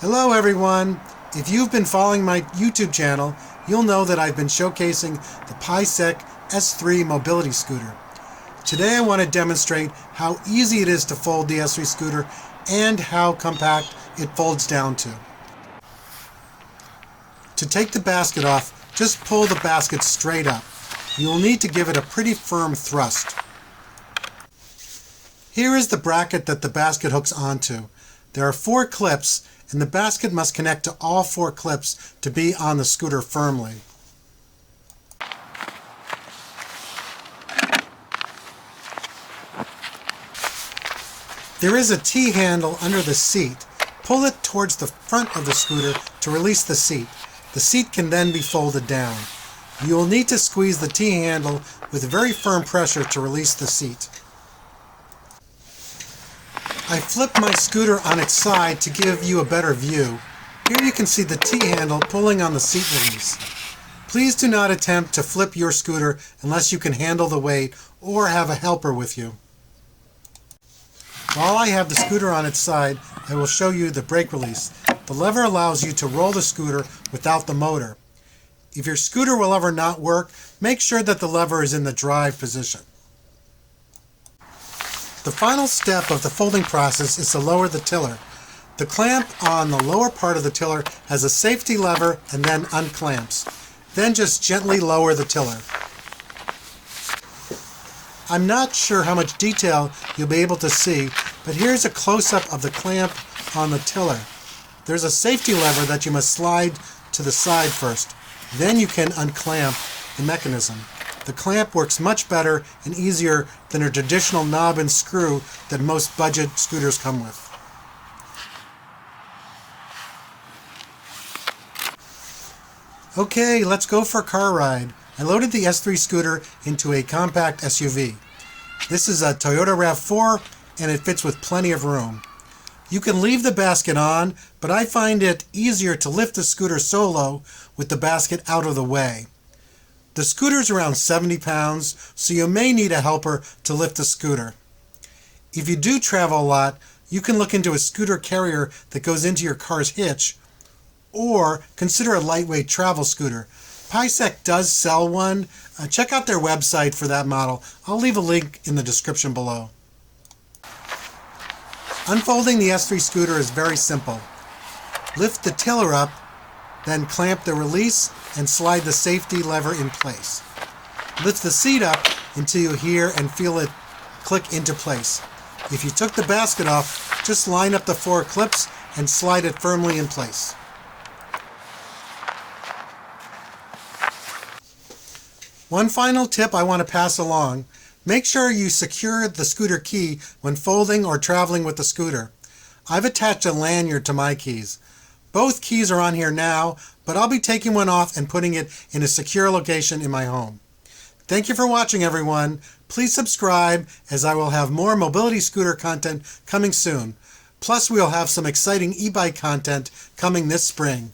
Hello everyone! If you've been following my YouTube channel, you'll know that I've been showcasing the Paiseec S3 Mobility Scooter. Today I want to demonstrate how easy it is to fold the S3 scooter and how compact it folds down to. To take the basket off, just pull the basket straight up. You'll need to give it a pretty firm thrust. Here is the bracket that the basket hooks onto. There are 4 clips, and the basket must connect to all 4 clips to be on the scooter firmly. There is a T-handle under the seat. Pull it towards the front of the scooter to release the seat. The seat can then be folded down. You will need to squeeze the T-handle with very firm pressure to release the seat. I flipped my scooter on its side to give you a better view. Here you can see the T-handle pulling on the seat release. Please do not attempt to flip your scooter unless you can handle the weight or have a helper with you. While I have the scooter on its side, I will show you the brake release. The lever allows you to roll the scooter without the motor. If your scooter will ever not work, make sure that the lever is in the drive position. The final step of the folding process is to lower the tiller. The clamp on the lower part of the tiller has a safety lever and then unclamps. Then just gently lower the tiller. I'm not sure how much detail you'll be able to see, but here's a close-up of the clamp on the tiller. There's a safety lever that you must slide to the side first. Then you can unclamp the mechanism. The clamp works much better and easier than a traditional knob and screw that most budget scooters come with. Okay, let's go for a car ride. I loaded the S3 scooter into a compact SUV. This is a Toyota RAV4 and it fits with plenty of room. You can leave the basket on, but I find it easier to lift the scooter solo with the basket out of the way. The scooter is around 70 pounds, so you may need a helper to lift the scooter. If you do travel a lot, you can look into a scooter carrier that goes into your car's hitch, or consider a lightweight travel scooter. Paiseec does sell one. Check out their website for that model. I'll leave a link in the description below. Unfolding the S3 scooter is very simple. Lift the tiller up, then clamp the release and slide the safety lever in place. Lift the seat up until you hear and feel it click into place. If you took the basket off, just line up the 4 clips and slide it firmly in place. One final tip I want to pass along. Make sure you secure the scooter key when folding or traveling with the scooter. I've attached a lanyard to my keys. Both keys are on here now, but I'll be taking one off and putting it in a secure location in my home. Thank you for watching, everyone. Please subscribe, as I will have more mobility scooter content coming soon. Plus, we'll have some exciting e-bike content coming this spring.